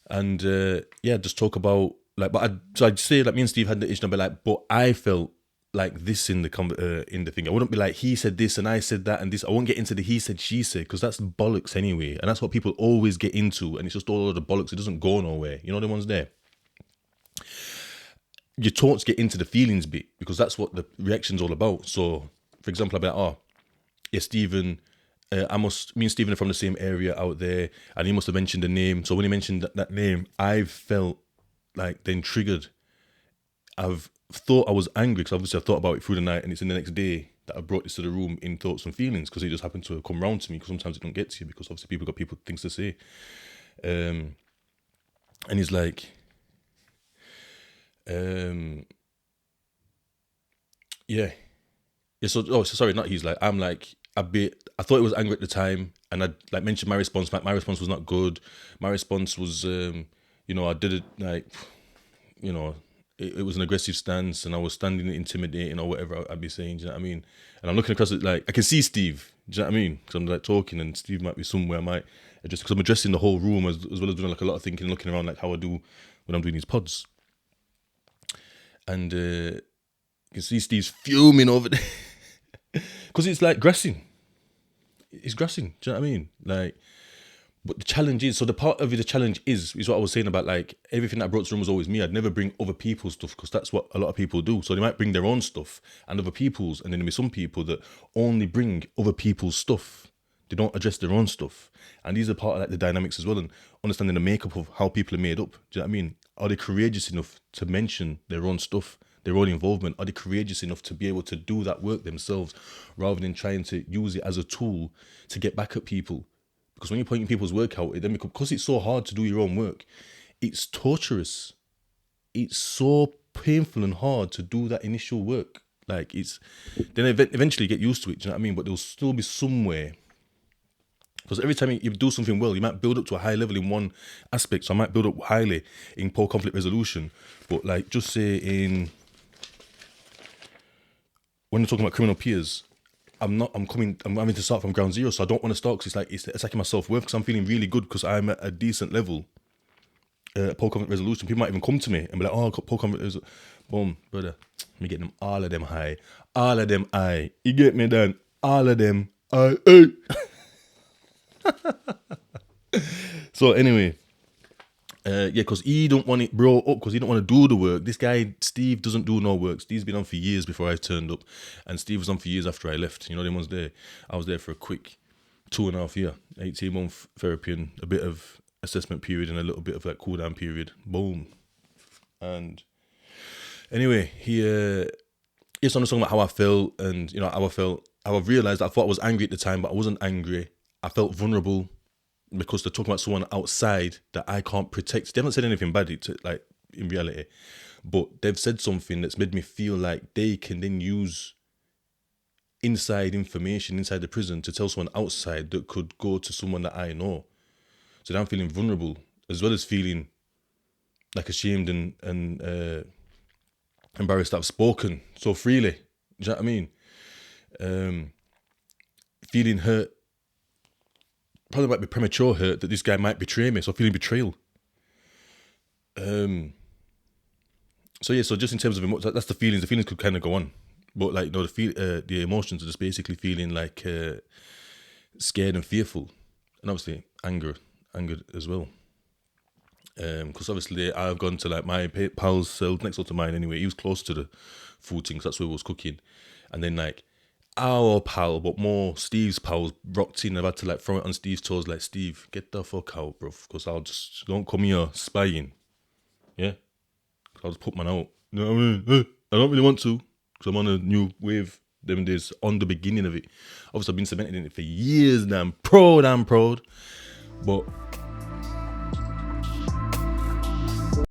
And just talk about like, I'd say like me and Steve had the issue, and I'd be like, but I felt like this in the thing. I wouldn't be like he said this and I said that and this. I won't get into the he said she said because that's bollocks anyway, and that's what people always get into, and it's just all of the bollocks. It doesn't go nowhere. You know the ones there. You're taught to get into the feelings bit because that's what the reaction's all about. So, for example, I'd be like, oh, yeah, Stephen, me and Stephen are from the same area out there, and he must have mentioned the name. So when he mentioned that name, I felt like then triggered. I've thought I was angry because obviously I thought about it through the night, and it's in the next day that I brought this to the room in thoughts and feelings because it just happened to come round to me because sometimes it don't get to you because obviously people got things to say. And he's like, yeah. Yeah, so sorry, not he's like, I'm like a bit. I thought it was angry at the time, and I like mentioned my response. My response was not good. My response was, I did it like, you know, it was an aggressive stance, and I was standing intimidating or whatever I'd be saying. Do you know what I mean? And I'm looking across it like I can see Steve. Do you know what I mean? Because I'm like talking, and Steve might be somewhere. I might just because I'm addressing the whole room as well as doing like a lot of thinking, looking around like how I do when I'm doing these pods. And you can see Steve's fuming over there. Because it's like grassing. It's grassing. Do you know what I mean? Like, but the challenge is, so the part of it, the challenge is what I was saying about like everything that I brought to the room was always me. I'd never bring other people's stuff because that's what a lot of people do. So they might bring their own stuff and other people's, and then there'll be some people that only bring other people's stuff. They don't address their own stuff. And these are part of like the dynamics as well, and understanding the makeup of how people are made up. Do you know what I mean? Are they courageous enough to mention their own stuff, their own involvement? Are they courageous enough to be able to do that work themselves rather than trying to use it as a tool to get back at people? Because when you're pointing people's work out, it then because it's so hard to do your own work, it's torturous. It's so painful and hard to do that initial work. Like it's then eventually you get used to it. Do you know what I mean? But there'll still be somewhere. Because every time you do something well, you might build up to a high level in one aspect. So I might build up highly in poor conflict resolution. But like just say when you're talking about criminal peers, I'm having to start from ground zero. So I don't want to start because it's attacking my self-worth because I'm feeling really good because I'm at a decent level. Poor conflict resolution. People might even come to me and be like, oh, poor conflict resolution. Boom, brother. Me getting them, all of them high. All of them high. You get me done? All of them high. So anyway, because he don't want it bro up because he don't want to do the work. This guy, Steve, doesn't do no work. Steve's been on for years before I turned up, and Steve was on for years after I left. You know, them ones there. I was there for a quick 2.5 year, 18-month therapy and a bit of assessment period and a little bit of like cool down period. Boom. And anyway, it's on the song about how I felt and how I realized I thought I was angry at the time, but I wasn't angry. I felt vulnerable because they're talking about someone outside that I can't protect. They haven't said anything bad like in reality, but they've said something that's made me feel like they can then use inside information inside the prison to tell someone outside that could go to someone that I know. So now I'm feeling vulnerable as well as feeling like ashamed and embarrassed that I've spoken so freely. Do you know what I mean? Feeling hurt. Probably might be premature hurt that this guy might betray me. So feeling betrayal. So just in terms of emotions, that's the feelings. The feelings could kind of go on, but like the emotions are just basically feeling like scared and fearful, and obviously angered as well. Because obviously I've gone to like my pal's cell next door to mine anyway. He was close to the food thing, because that's where we was cooking, and then like our pal, but more Steve's pals rocked in. I've had to like throw it on Steve's toes, like, Steve, get the fuck out, bro, because I'll just don't come here spying. Yeah, I'll just put man out. You know what I mean? I don't really want to because I'm on a new wave. Them days on the beginning of it. Obviously, I've been cemented in it for years now. I'm proud. But